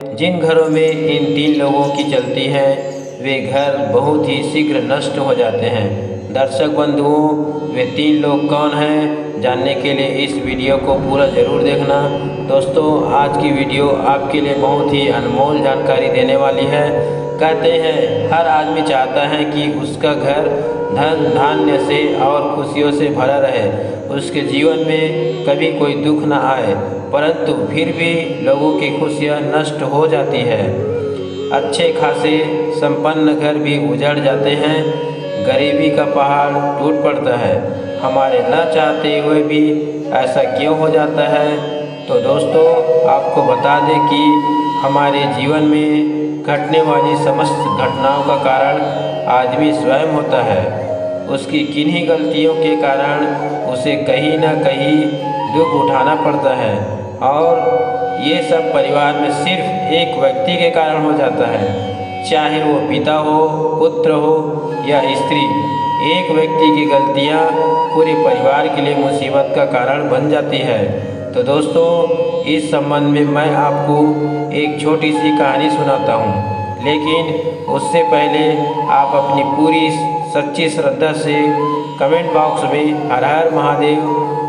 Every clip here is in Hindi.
जिन घरों में इन 3 लोगों की चलती है वे घर बहुत ही शीघ्र नष्ट हो जाते हैं। दर्शक बंधुओं, वे 3 लोग कौन हैं, जानने के लिए इस वीडियो को पूरा ज़रूर देखना। दोस्तों, आज की वीडियो आपके लिए बहुत ही अनमोल जानकारी देने वाली है। कहते हैं हर आदमी चाहता है कि उसका घर धन धान्य से और खुशियों से भरा रहे, उसके जीवन में कभी कोई दुख न आए, परंतु फिर भी लोगों की खुशियाँ नष्ट हो जाती है। अच्छे खासे संपन्न घर भी उजड़ जाते हैं, गरीबी का पहाड़ टूट पड़ता है। हमारे न चाहते हुए भी ऐसा क्यों हो जाता है? तो दोस्तों, आपको बता दें कि हमारे जीवन में घटने वाली समस्त घटनाओं का कारण आदमी स्वयं होता है। उसकी किन्हीं गलतियों के कारण उसे कहीं न कहीं दुख उठाना पड़ता है, और ये सब परिवार में सिर्फ एक व्यक्ति के कारण हो जाता है, चाहे वो पिता हो, पुत्र हो या स्त्री। एक व्यक्ति की गलतियाँ पूरे परिवार के लिए मुसीबत का कारण बन जाती है। तो दोस्तों, इस संबंध में मैं आपको एक छोटी सी कहानी सुनाता हूँ, लेकिन उससे पहले आप अपनी पूरी सच्ची श्रद्धा से कमेंट बॉक्स में हर हर महादेव,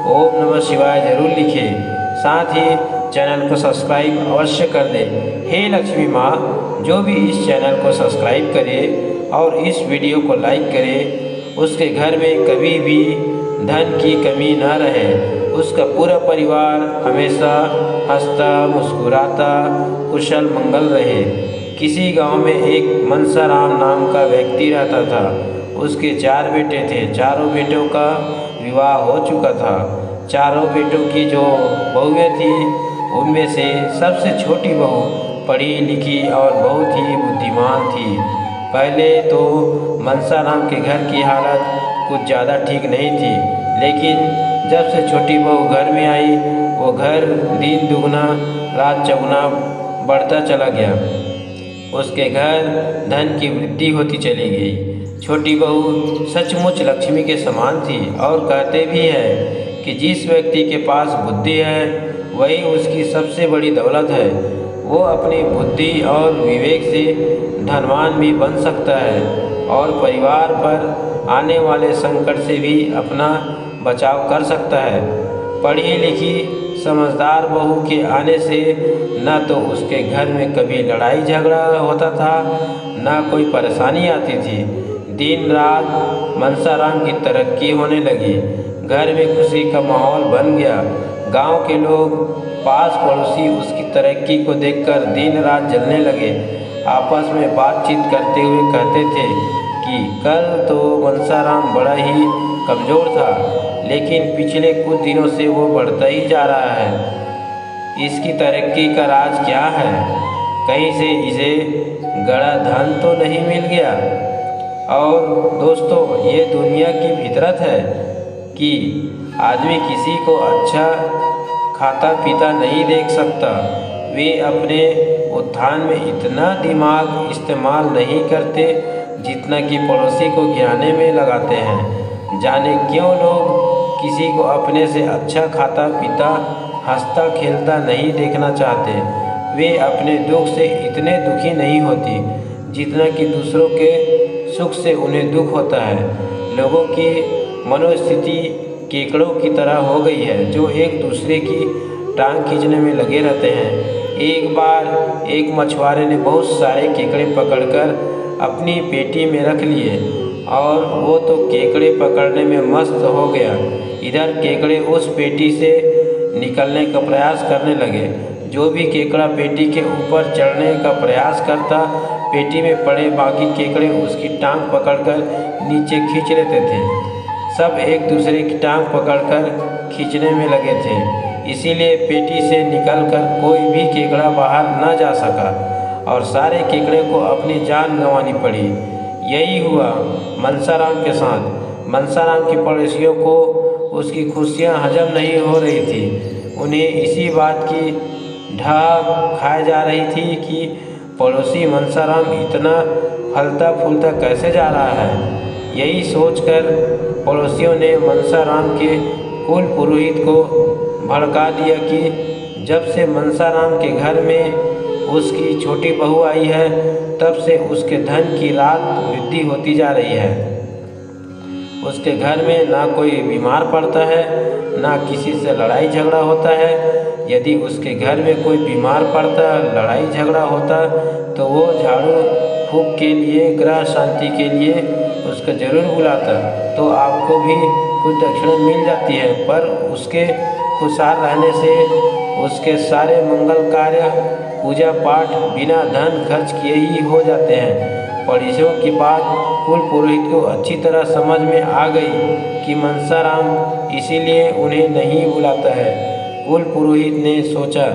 ओम नमः शिवाय जरूर लिखें। साथ ही चैनल को सब्सक्राइब अवश्य कर दें। हे लक्ष्मी माँ, जो भी इस चैनल को सब्सक्राइब करे और इस वीडियो को लाइक करे, उसके घर में कभी भी धन की कमी न रहे, उसका पूरा परिवार हमेशा हंसता मुस्कुराता कुशल मंगल रहे। किसी गांव में एक मनसाराम नाम का व्यक्ति रहता था। उसके 4 बेटे थे। चारों बेटों का विवाह हो चुका था। चारों बेटों की जो बहुएं थी, उनमें से सबसे छोटी बहू पढ़ी लिखी और बहुत ही बुद्धिमान थी। पहले तो मनसाराम के घर की हालत कुछ ज़्यादा ठीक नहीं थी, लेकिन जब से छोटी बहू घर में आई, वो घर दिन दुगना रात चौगुना बढ़ता चला गया। उसके घर धन की वृद्धि होती चली गई। छोटी बहू सचमुच लक्ष्मी के समान थी, और कहते भी हैं कि जिस व्यक्ति के पास बुद्धि है वही उसकी सबसे बड़ी दौलत है। वो अपनी बुद्धि और विवेक से धनवान भी बन सकता है और परिवार पर आने वाले संकट से भी अपना बचाव कर सकता है। पढ़ी लिखी समझदार बहू के आने से न तो उसके घर में कभी लड़ाई झगड़ा होता था, न कोई परेशानी आती थी। दिन रात मनसाराम की तरक्की होने लगी। घर में खुशी का माहौल बन गया। गांव के लोग, पास पड़ोसी उसकी तरक्की को देखकर दिन रात जलने लगे। आपस में बातचीत करते हुए कहते थे कि कल तो मनसाराम बड़ा ही कमज़ोर था, लेकिन पिछले कुछ दिनों से वो बढ़ता ही जा रहा है। इसकी तरक्की का राज क्या है? कहीं से इसे गड़ा धन तो नहीं मिल गया? और दोस्तों, ये दुनिया की फितरत है कि आदमी किसी को अच्छा खाता पीता नहीं देख सकता। वे अपने उत्थान में इतना दिमाग इस्तेमाल नहीं करते जितना कि पड़ोसी को गिराने में लगाते हैं। जाने क्यों लोग किसी को अपने से अच्छा खाता पीता हंसता खेलता नहीं देखना चाहते। वे अपने दुख से इतने दुखी नहीं होती जितना कि दूसरों के सुख से उन्हें दुख होता है। लोगों की मनोस्थिति केकड़ों की तरह हो गई है, जो एक दूसरे की टांग खींचने में लगे रहते हैं। एक बार एक मछुआरे ने बहुत सारे केकड़े पकड़कर अपनी पेटी में रख लिए, और वो तो केकड़े पकड़ने में मस्त हो गया। इधर केकड़े उस पेटी से निकलने का प्रयास करने लगे। जो भी केकड़ा पेटी के ऊपर चढ़ने का प्रयास करता, पेटी में पड़े बाकी केकड़े उसकी टांग पकड़कर नीचे खींच लेते थे। सब एक दूसरे की टांग पकड़कर खींचने में लगे थे, इसीलिए पेटी से निकलकर कोई भी केकड़ा बाहर न जा सका और सारे केकड़े को अपनी जान गंवानी पड़ी। यही हुआ मनसाराम के साथ। मनसाराम की पड़ोसियों को उसकी खुशियाँ हजम नहीं हो रही थी। उन्हें इसी बात की ढा खाए जा रही थी कि पड़ोसी मनसाराम इतना फलता फूलता कैसे जा रहा है। यही सोचकर पड़ोसियों ने मनसाराम के कुल पुरोहित को भड़का दिया कि जब से मनसाराम के घर में उसकी छोटी बहू आई है तब से उसके धन की रात वृद्धि होती जा रही है। उसके घर में ना कोई बीमार पड़ता है, ना किसी से लड़ाई झगड़ा होता है। यदि उसके घर में कोई बीमार पड़ता, लड़ाई झगड़ा होता, तो वो झाड़ू फूंक के लिए, ग्रह शांति के लिए उसको जरूर बुलाता, तो आपको भी कुछ दक्षिणा मिल जाती है। पर उसके खुशहाल रहने से उसके सारे मंगल कार्य, पूजा पाठ बिना धन खर्च किए ही हो जाते हैं। पड़ोसियों की बात कुल पुरोहित को अच्छी तरह समझ में आ गई कि मनसाराम इसीलिए उन्हें नहीं बुलाता है। कुल पुरोहित ने सोचा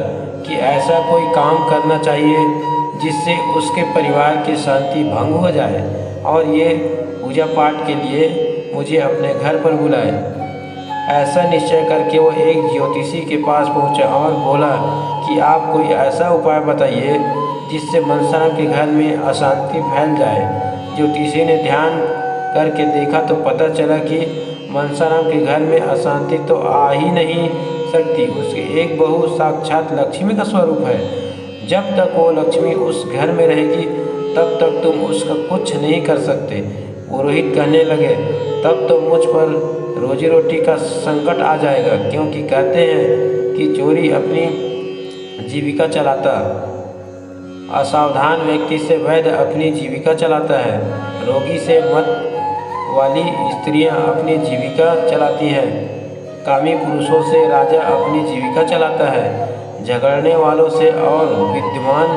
कि ऐसा कोई काम करना चाहिए जिससे उसके परिवार की शांति भंग हो जाए और ये पूजा पाठ के लिए मुझे अपने घर पर बुलाए। ऐसा निश्चय करके वो एक ज्योतिषी के पास पहुंचा और बोला कि आप कोई ऐसा उपाय बताइए जिससे मनसाराम के घर में अशांति फैल जाए। ज्योतिषी ने ध्यान करके देखा तो पता चला कि मनसाराम के घर में अशांति तो आ ही नहीं सकती। उसकी एक बहू साक्षात लक्ष्मी का स्वरूप है। जब तक वो लक्ष्मी उस घर में रहेगी तब तक तुम उसका कुछ नहीं कर सकते। पुरोहित कहने लगे, तब तो मुझ पर रोजी रोटी का संकट आ जाएगा, क्योंकि कहते हैं कि चोरी अपनी जीविका चलाता, असावधान व्यक्ति से वैद्य अपनी जीविका चलाता है, रोगी से मत वाली स्त्रियां अपनी जीविका चलाती हैं, कामी पुरुषों से राजा अपनी जीविका चलाता है, झगड़ने वालों से और विद्वान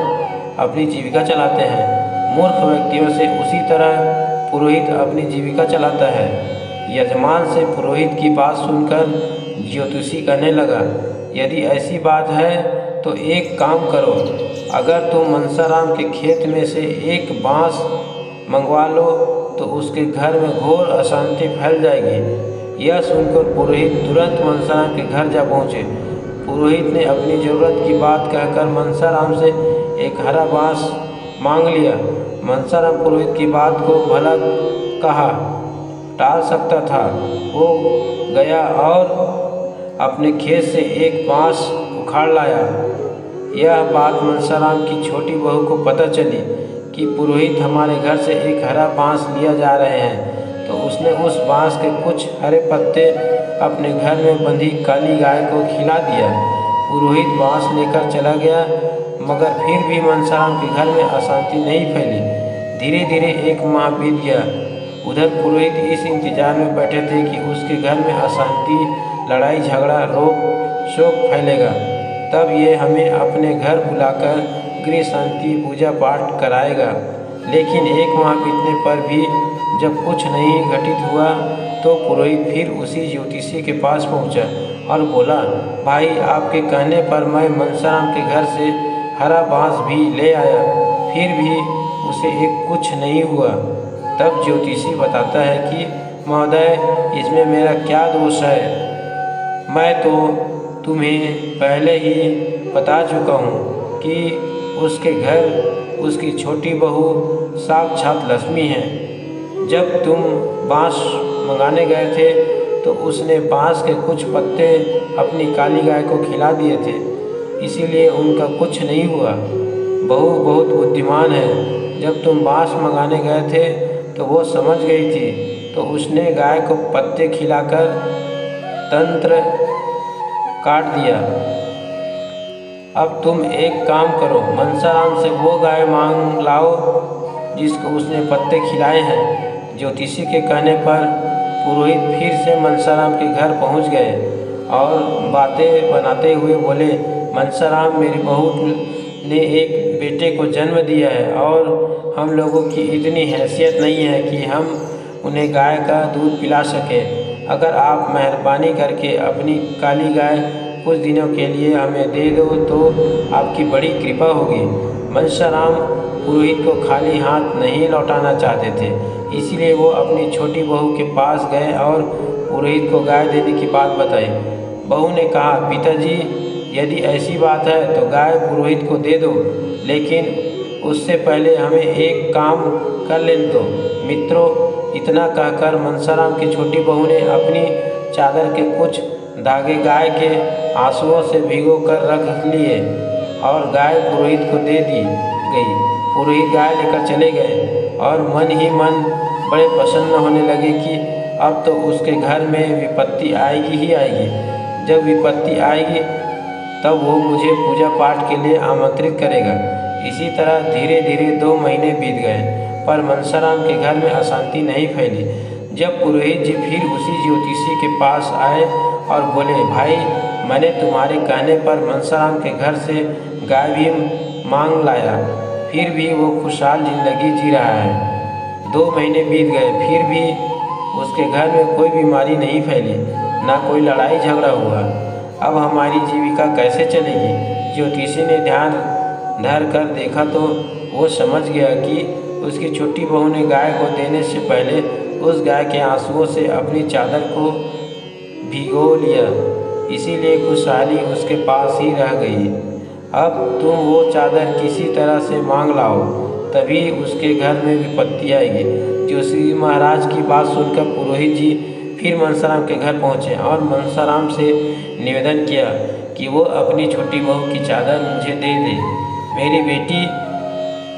अपनी जीविका चलाते हैं, मूर्ख व्यक्तियों से उसी तरह पुरोहित अपनी जीविका चलाता है। यजमान से पुरोहित की बात सुनकर ज्योतिषी कहने लगा, यदि ऐसी बात है तो एक काम करो, अगर तुम मनसाराम के खेत में से एक बांस मंगवा लो तो उसके घर में घोर अशांति फैल जाएगी। यह सुनकर पुरोहित तुरंत मनसाराम के घर जा पहुँचे। पुरोहित ने अपनी ज़रूरत की बात कहकर मनसाराम से एक हरा बांस मांग लिया। मनसाराम पुरोहित की बात को भला कहा टाल सकता था। वो गया और अपने खेत से एक बांस उखाड़ लाया। यह बात मनसाराम की छोटी बहू को पता चली कि पुरोहित हमारे घर से एक हरा बांस लिया जा रहे हैं, तो उसने उस बांस के कुछ हरे पत्ते अपने घर में बंधी काली गाय को खिला दिया। पुरोहित बांस लेकर चला गया, मगर फिर भी मनसाराम के घर में अशांति नहीं फैली। धीरे धीरे एक माह बीत गया। उधर पुरोहित इस इंतजार में बैठे थे कि उसके घर में अशांति, लड़ाई झगड़ा, रोग शोक फैलेगा, तब ये हमें अपने घर बुलाकर गृह शांति पूजा पाठ कराएगा। लेकिन एक माह बीतने पर भी जब कुछ नहीं घटित हुआ तो पुरोहित फिर उसी ज्योतिषी के पास पहुंचा और बोला, भाई आपके कहने पर मैं मनसाराम के घर से हरा बांस भी ले आया, फिर भी उसे एक कुछ नहीं हुआ। तब ज्योतिषी बताता है कि महोदय, इसमें मेरा क्या दोष है? मैं तो तुम्हें पहले ही बता चुका हूँ कि उसके घर उसकी छोटी बहू साक्षात लक्ष्मी है। जब तुम बांस मंगाने गए थे तो उसने बांस के कुछ पत्ते अपनी काली गाय को खिला दिए थे, इसीलिए उनका कुछ नहीं हुआ। बहू बहुत बुद्धिमान है। जब तुम बांस मंगाने गए थे तो वो समझ गई थी, तो उसने गाय को पत्ते खिलाकर तंत्र काट दिया। अब तुम एक काम करो, मनसाराम से वो गाय मांग लाओ जिसको उसने पत्ते खिलाए हैं। ज्योतिषी के कहने पर पुरोहित फिर से मनसाराम के घर पहुंच गए और बातें बनाते हुए बोले, मनसाराम, मेरी बहू ने एक बेटे को जन्म दिया है और हम लोगों की इतनी हैसियत नहीं है कि हम उन्हें गाय का दूध पिला सकें। अगर आप मेहरबानी करके अपनी काली गाय कुछ दिनों के लिए हमें दे दो तो आपकी बड़ी कृपा होगी। मनसाराम पुरोहित को खाली हाथ नहीं लौटाना चाहते थे, इसलिए वो अपनी छोटी बहू के पास गए और पुरोहित को गाय देने की बात बताई। बहू ने कहा, पिताजी, यदि ऐसी बात है तो गाय पुरोहित को दे दो, लेकिन उससे पहले हमें एक काम कर लेने दो। मित्रों, इतना कहकर मनसाराम की छोटी बहू ने अपनी चादर के कुछ धागे गाय के आंसुओं से भिगो कर रख लिए और गाय पुरोहित को दे दी गई। पुरोहित गाय लेकर चले गए और मन ही मन बड़े प्रसन्न होने लगे कि अब तो उसके घर में विपत्ति आएगी ही आएगी। जब विपत्ति आएगी तब वो मुझे पूजा पाठ के लिए आमंत्रित करेगा। इसी तरह धीरे धीरे 2 महीने बीत गए, पर मनसाराम के घर में अशांति नहीं फैली। जब पुरोहित जी फिर उसी ज्योतिषी के पास आए और बोले, भाई मैंने तुम्हारे कहने पर मनसाराम के घर से गाय भी मांग लाया, फिर भी वो खुशहाल जिंदगी जी रहा है। 2 महीने बीत गए, फिर भी उसके घर में कोई बीमारी नहीं फैली, ना कोई लड़ाई झगड़ा हुआ। अब हमारी जीविका कैसे चलेगी? ज्योतिषी ने ध्यान धर कर देखा तो वो समझ गया कि उसकी छोटी बहू ने गाय को देने से पहले उस गाय के आंसुओं से अपनी चादर को भिगो लिया, इसीलिए खुशहाली उसके पास ही रह गई। अब तुम वो चादर किसी तरह से मांग लाओ, तभी उसके घर में विपत्ति आएगी। ज्योतिषी महाराज की बात सुनकर पुरोहित जी फिर मनसाराम के घर पहुँचे और मनसाराम से निवेदन किया कि वो अपनी छोटी बहू की चादर मुझे दे दे। मेरी बेटी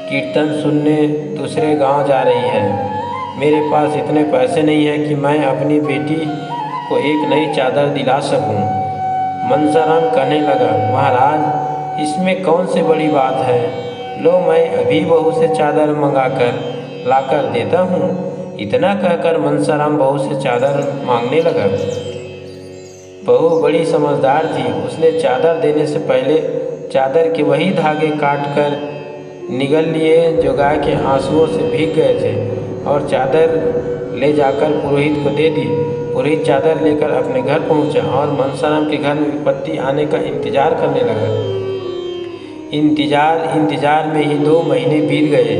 कीर्तन सुनने दूसरे गांव जा रही है। मेरे पास इतने पैसे नहीं हैं कि मैं अपनी बेटी को एक नई चादर दिला सकूं। मनसाराम कहने लगा, महाराज इसमें कौन सी बड़ी बात है, लो मैं अभी बहू से चादर मंगाकर लाकर देता हूँ। इतना कहकर मनसाराम बहू से चादर मांगने लगा। बहू बड़ी समझदार थी, उसने चादर देने से पहले चादर के वही धागे काटकर निगल लिए जो गाय के आंसुओं से भीग गए थे और चादर ले जाकर पुरोहित को दे दी। पुरोहित चादर लेकर अपने घर पहुंचा और मनसाराम के घर में विपत्ति आने का इंतजार करने लगा। इंतजार में ही 2 महीने बीत गए,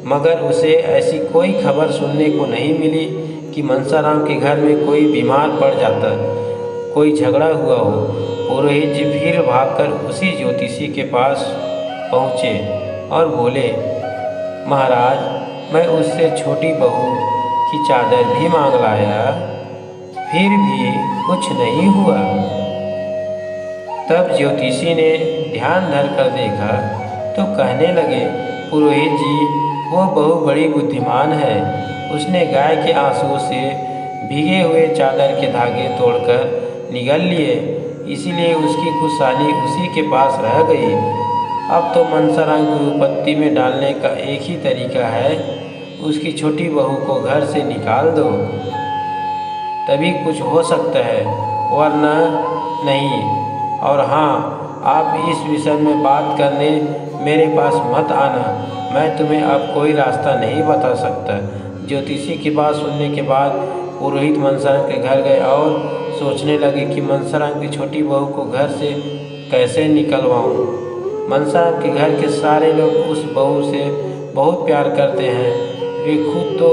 मगर उसे ऐसी कोई खबर सुनने को नहीं मिली कि मनसाराम के घर में कोई बीमार पड़ जाता, कोई झगड़ा हुआ हो। पुरोहित जी फिर भागकर उसी ज्योतिषी के पास पहुँचे और बोले, महाराज मैं उससे छोटी बहू की चादर भी मांग लाया, फिर भी कुछ नहीं हुआ। तब ज्योतिषी ने ध्यान धर कर देखा तो कहने लगे, पुरोहित जी वो बहू बड़ी बुद्धिमान है। उसने गाय के आंसुओं से भीगे हुए चादर के धागे तोड़कर निगल लिए, इसीलिए उसकी खुशहाली उसी के पास रह गई। अब तो मनसाराम को विपत्ति में डालने का एक ही तरीका है, उसकी छोटी बहू को घर से निकाल दो, तभी कुछ हो सकता है, वरना नहीं। और हाँ, आप इस विषय में बात करने मेरे पास मत आना, मैं तुम्हें अब कोई रास्ता नहीं बता सकता। ज्योतिषी की बात सुनने के बाद पुरोहित मनसाराम के घर गए और सोचने लगे कि मनसाराम की छोटी बहू को घर से कैसे निकलवाऊं। मनसाराम के घर के सारे लोग उस बहू से बहुत प्यार करते हैं, वे खुद तो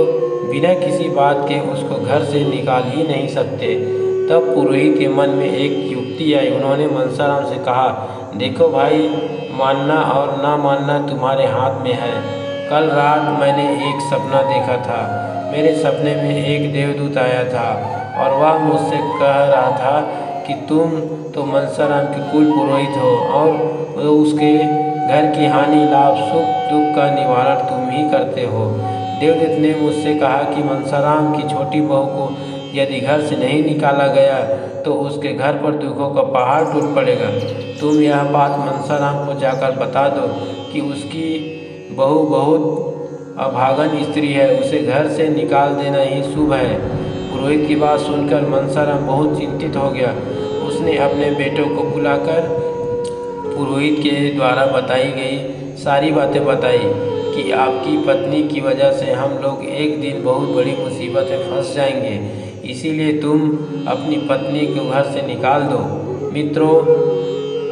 बिना किसी बात के उसको घर से निकाल ही नहीं सकते। तब पुरोहित के मन में एक युक्ति आई। उन्होंने मनसाराम से कहा, देखो भाई, मानना और ना मानना तुम्हारे हाथ में है। कल रात मैंने एक सपना देखा था। मेरे सपने में एक देवदूत आया था और वह मुझसे कह रहा था कि तुम तो मनसाराम के कुल पुरोहित हो और उसके घर की हानि लाभ सुख दुख का निवारण तुम ही करते हो। देवदूत ने मुझसे कहा कि मनसाराम की छोटी बहू को यदि घर से नहीं निकाला गया तो उसके घर पर दुखों का पहाड़ टूट पड़ेगा। तुम यह बात मनसाराम को जाकर बता दो कि उसकी बहू बहुत अभागन स्त्री है, उसे घर से निकाल देना ही शुभ है। पुरोहित की बात सुनकर मनसाराम बहुत चिंतित हो गया। उसने अपने बेटों को बुलाकर पुरोहित के द्वारा बताई गई सारी बातें बताई कि आपकी पत्नी की वजह से हम लोग एक दिन बहुत बड़ी मुसीबत में फंस जाएंगे, इसीलिए तुम अपनी पत्नी को घर से निकाल दो। मित्रों,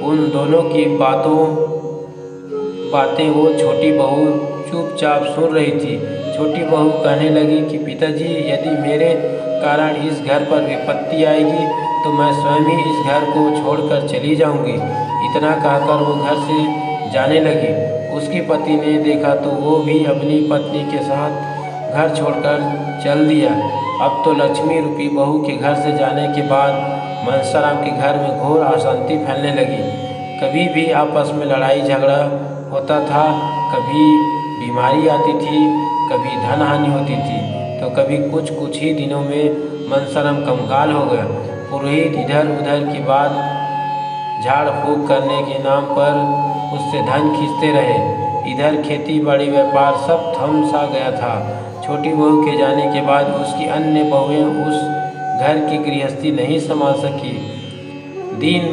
उन दोनों की बातें वो छोटी बहू चुपचाप सुन रही थी। छोटी बहू कहने लगी कि पिताजी, यदि मेरे कारण इस घर पर विपत्ति आएगी तो मैं स्वयं ही इस घर को छोड़कर चली जाऊंगी। इतना कहकर वो घर से जाने लगी। उसके पति ने देखा तो वो भी अपनी पत्नी के साथ घर छोड़कर चल दिया। अब तो लक्ष्मी रूपी बहू के घर से जाने के बाद मनसाराम के घर में घोर अशांति फैलने लगी। कभी भी आपस में लड़ाई झगड़ा होता था, कभी बीमारी आती थी, कभी धन हानि होती थी, तो कभी कुछ ही दिनों में मनसरम कंगाल हो गया। पुरोहित इधर उधर की बात झाड़ फूक करने के नाम पर उससे धन खींचते रहे। इधर खेती बाड़ी व्यापार सब थम सा गया था। छोटी बहू के जाने के बाद उसकी अन्य बहुएं उस घर की गृहस्थी नहीं संभाल सकी। दिन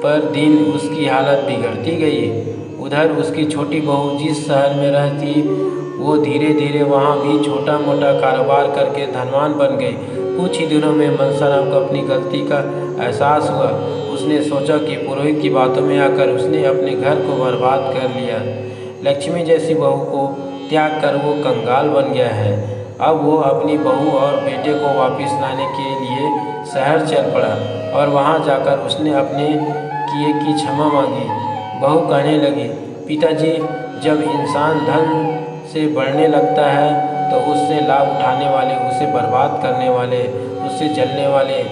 पर दिन उसकी हालत बिगड़ती गई। उधर उसकी छोटी बहू जिस शहर में रहती, वो धीरे धीरे वहाँ भी छोटा मोटा कारोबार करके धनवान बन गई। कुछ ही दिनों में मनसाराम को अपनी गलती का एहसास हुआ। उसने सोचा कि पुरोहित की बातों में आकर उसने अपने घर को बर्बाद कर लिया। लक्ष्मी जैसी बहू को त्याग कर वो कंगाल बन गया है। अब वो अपनी बहू और बेटे को वापस लाने के लिए शहर चल पड़ा और वहाँ जाकर उसने अपने किए की क्षमा मांगी। बहू कहने लगी, पिताजी, जब इंसान धन से बढ़ने लगता है तो उससे लाभ उठाने वाले, उसे बर्बाद करने वाले, उससे चलने वाले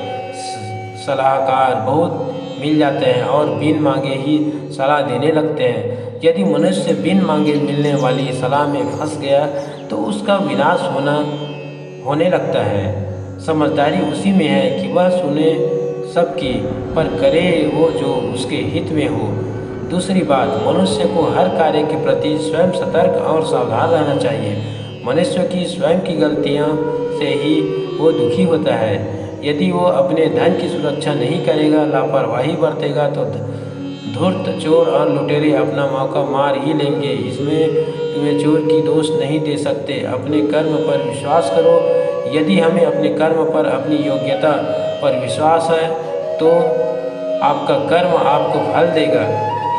सलाहकार बहुत मिल जाते हैं और बिन मांगे ही सलाह देने लगते हैं। यदि मनुष्य बिन मांगे मिलने वाली सलाह में फंस गया तो उसका विनाश होने लगता है। समझदारी उसी में है कि वह सुने सबकी, पर करे वो जो उसके हित में हो। दूसरी बात, मनुष्य को हर कार्य के प्रति स्वयं सतर्क और सावधान रहना चाहिए। मनुष्य की स्वयं की गलतियों से ही वो दुखी होता है। यदि वो अपने धन की सुरक्षा नहीं करेगा, लापरवाही बरतेगा, तो धूर्त चोर और लुटेरे अपना मौका मार ही लेंगे। इसमें तुम्हें चोर की दोष नहीं दे सकते। अपने कर्म पर विश्वास करो। यदि हमें अपने कर्म पर, अपनी योग्यता पर विश्वास है तो आपका कर्म आपको फल देगा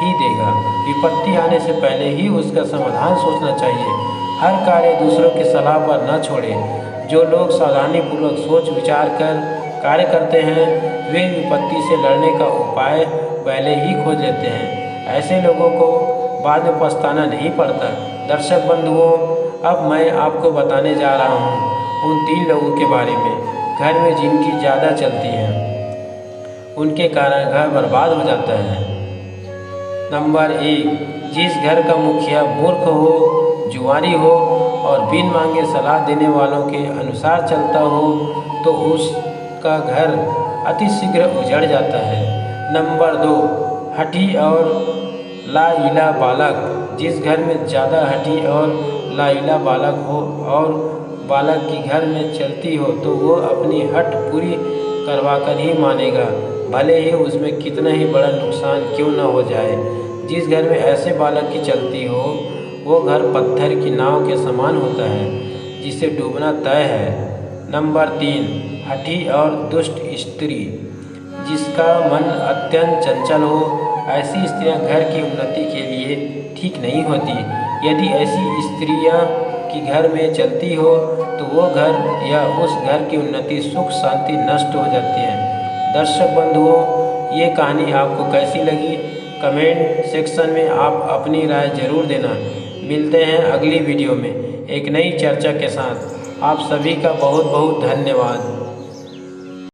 ही देगा। विपत्ति आने से पहले ही उसका समाधान सोचना चाहिए। हर कार्य दूसरों की सलाह पर न छोड़ें। जो लोग सावधानीपूर्वक सोच विचार कर कार्य करते हैं, वे विपत्ति से लड़ने का उपाय पहले ही खोज लेते हैं। ऐसे लोगों को बाद में पछताना नहीं पड़ता। दर्शक बंधुओं, अब मैं आपको बताने जा रहा हूँ उन 3 लोगों के बारे में घर में जिनकी ज़्यादा चलती है, उनके कारण घर बर्बाद हो जाता है। नंबर 1, जिस घर का मुखिया मूर्ख हो, जुआरी हो और बिन मांगे सलाह देने वालों के अनुसार चलता हो तो उसका घर अतिशीघ्र उजड़ जाता है। नंबर 2, हठी और लाइला बालक, जिस घर में ज़्यादा हठी और लाइला बालक हो और बालक की घर में चलती हो तो वो अपनी हट पूरी करवाकर ही मानेगा, भले ही उसमें कितना ही बड़ा नुकसान क्यों न हो जाए। जिस घर में ऐसे बालक की चलती हो वो घर पत्थर की नाव के समान होता है जिसे डूबना तय है। नंबर 3, हठी और दुष्ट स्त्री, जिसका मन अत्यंत चंचल हो। ऐसी स्त्रियां घर की उन्नति के लिए ठीक नहीं होती। यदि ऐसी स्त्रियां की घर में चलती हो तो वो घर या उस घर की उन्नति, सुख शांति नष्ट हो जाती है। दर्शक बंधुओं, ये कहानी आपको कैसी लगी कमेंट सेक्शन में आप अपनी राय जरूर देना। मिलते हैं अगली वीडियो में एक नई चर्चा के साथ। आप सभी का बहुत बहुत धन्यवाद।